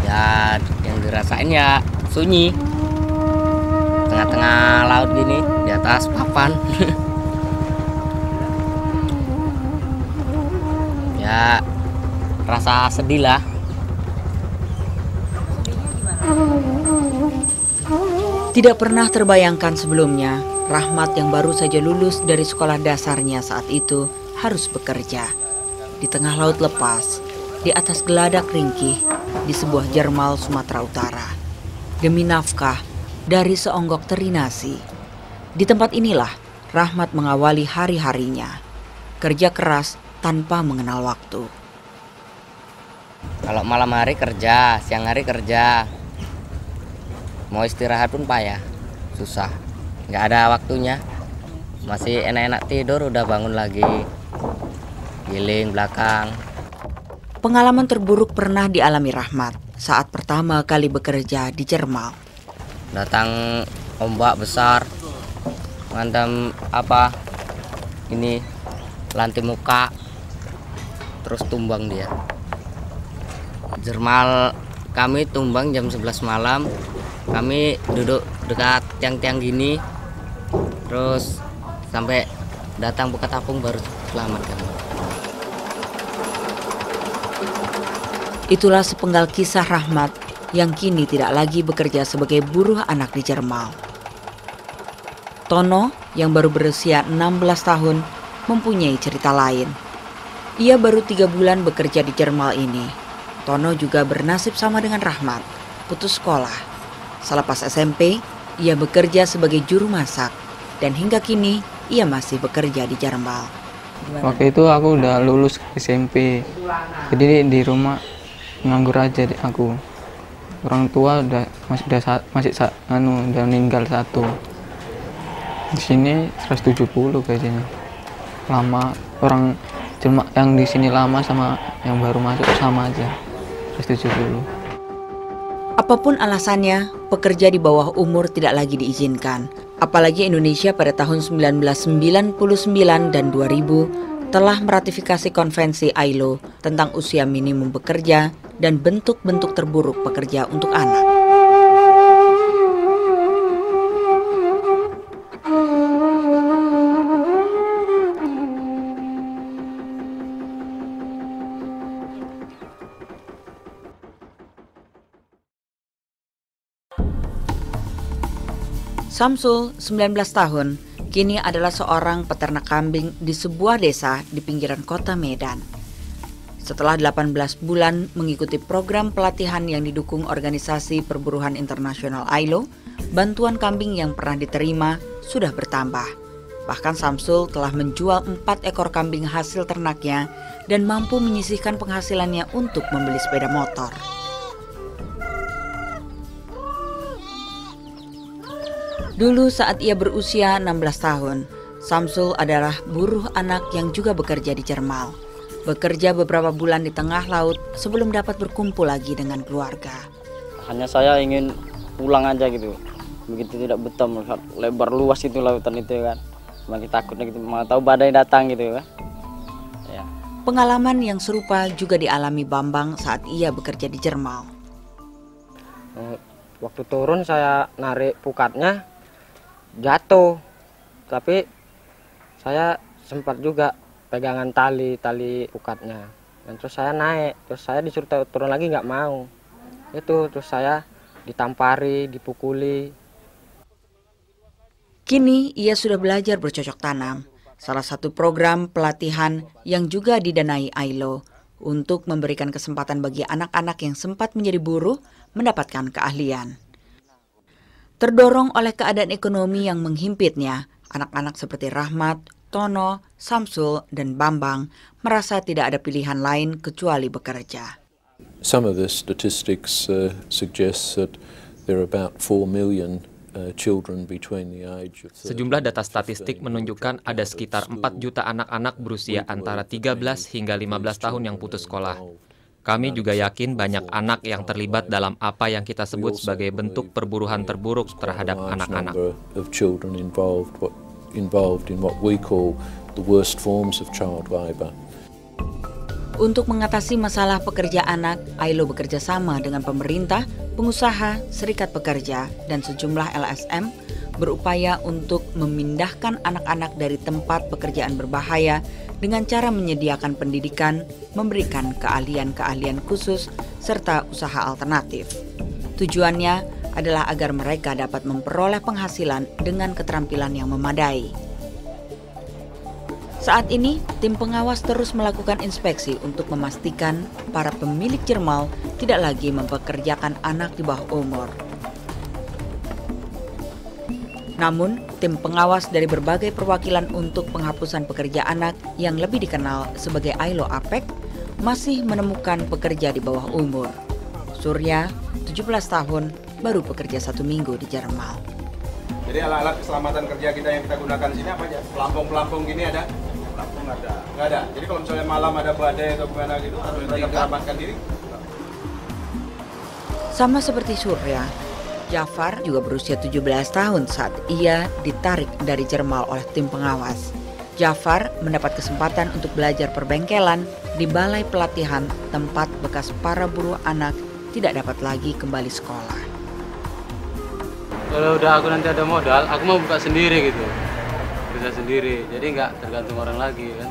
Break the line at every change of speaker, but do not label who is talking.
Ya, yang dirasain ya sunyi. Tengah-tengah laut gini, di atas papan. Ya, rasa sedih lah.
Tidak pernah terbayangkan sebelumnya, Rahmat yang baru saja lulus dari sekolah dasarnya saat itu harus bekerja. Di tengah laut lepas, di atas geladak ringkih, di sebuah jermal Sumatera Utara. Demi nafkah dari seonggok teri nasi. Di tempat inilah Rahmat mengawali hari-harinya. Kerja keras tanpa mengenal waktu.
Kalau malam hari kerja, siang hari kerja. Mau istirahat pun payah, susah. Nggak ada waktunya. Masih enak-enak tidur, udah bangun lagi. Giling belakang.
Pengalaman terburuk pernah dialami Rahmat saat pertama kali bekerja di Jermal.
Datang ombak besar, menghantam ini lantai muka, terus tumbang dia. Jermal kami tumbang jam 11 malam. Kami duduk dekat tiang-tiang gini, terus sampai datang buka tapung baru selamat kami.
Itulah sepenggal kisah Rahmat yang kini tidak lagi bekerja sebagai buruh anak di Jermal. Tono yang baru berusia 16 tahun mempunyai cerita lain. Ia baru 3 bulan bekerja di Jermal ini. Tono juga bernasib sama dengan Rahmat, putus sekolah. Selepas SMP, ia bekerja sebagai juru masak dan hingga kini ia masih bekerja di Jermal.
Waktu itu aku udah lulus SMP, jadi di rumah nganggur aja aku. Orang tua udah meninggal satu. Di sini 170 gajinya. Lama orang yang di sini lama sama yang baru masuk sama aja 170.
Apapun alasannya, pekerja di bawah umur tidak lagi diizinkan. Apalagi Indonesia pada tahun 1999 dan 2000 telah meratifikasi konvensi ILO tentang usia minimum bekerja dan bentuk-bentuk terburuk pekerja untuk anak. Samsul, 19 tahun, kini adalah seorang peternak kambing di sebuah desa di pinggiran kota Medan. Setelah 18 bulan mengikuti program pelatihan yang didukung Organisasi Perburuhan Internasional ILO, bantuan kambing yang pernah diterima sudah bertambah. Bahkan Samsul telah menjual 4 ekor kambing hasil ternaknya dan mampu menyisihkan penghasilannya untuk membeli sepeda motor. Dulu saat ia berusia 16 tahun, Samsul adalah buruh anak yang juga bekerja di Jermal. Bekerja beberapa bulan di tengah laut sebelum dapat berkumpul lagi dengan keluarga.
Hanya saya ingin pulang aja gitu. Begitu tidak betah melihat lebar luas itu lautan itu kan. Makin takutnya gitu, mau tahu badai datang gitu kan. Ya.
Pengalaman yang serupa juga dialami Bambang saat ia bekerja di Jermal.
Waktu turun saya narik pukatnya, jatuh, tapi saya sempat juga pegangan tali pukatnya, dan terus saya naik, terus saya disuruh turun lagi nggak mau, terus saya ditampari, dipukuli.
Kini ia sudah belajar bercocok tanam, salah satu program pelatihan yang juga didanai ILO untuk memberikan kesempatan bagi anak-anak yang sempat menjadi buruh mendapatkan keahlian. Terdorong oleh keadaan ekonomi yang menghimpitnya, anak-anak seperti Rahmat, Tono, Samsul, dan Bambang merasa tidak ada pilihan lain kecuali bekerja.
Some of the statistics suggest that there are about 4 million children between the age of 30.
Sejumlah data statistik menunjukkan ada sekitar 4 juta anak-anak berusia antara 13 hingga 15 tahun yang putus sekolah. Kami juga yakin banyak anak yang terlibat dalam apa yang kita sebut sebagai bentuk perburuhan terburuk terhadap anak-anak.
involved in what we call the worst forms of child labour.
Untuk mengatasi masalah pekerja anak, ILO bekerja sama dengan pemerintah, pengusaha, serikat pekerja, dan sejumlah LSM berupaya untuk memindahkan anak-anak dari tempat pekerjaan berbahaya dengan cara menyediakan pendidikan, memberikan keahlian-keahlian khusus, serta usaha alternatif. Tujuannya adalah agar mereka dapat memperoleh penghasilan dengan keterampilan yang memadai. Saat ini, tim pengawas terus melakukan inspeksi untuk memastikan para pemilik jermal tidak lagi mempekerjakan anak di bawah umur. Namun, tim pengawas dari berbagai perwakilan untuk penghapusan pekerja anak yang lebih dikenal sebagai ILO APEC masih menemukan pekerja di bawah umur. Surya, 17 tahun, baru bekerja 1 minggu di Jermal.
Jadi alat-alat keselamatan kerja kita yang kita gunakan di sini apa aja? Pelampung-pelampung gini ada? Pelampung ada. Nggak ada. Jadi kalau misalnya malam ada badai atau gimana gitu, harus kita selamatkan diri.
Sama seperti Surya, Jafar juga berusia 17 tahun saat ia ditarik dari Jermal oleh tim pengawas. Jafar mendapat kesempatan untuk belajar perbengkelan di balai pelatihan tempat bekas para buruh anak tidak dapat lagi kembali sekolah.
Kalau udah aku nanti ada modal, aku mau buka sendiri gitu. Bisa sendiri, jadi nggak tergantung orang lagi kan.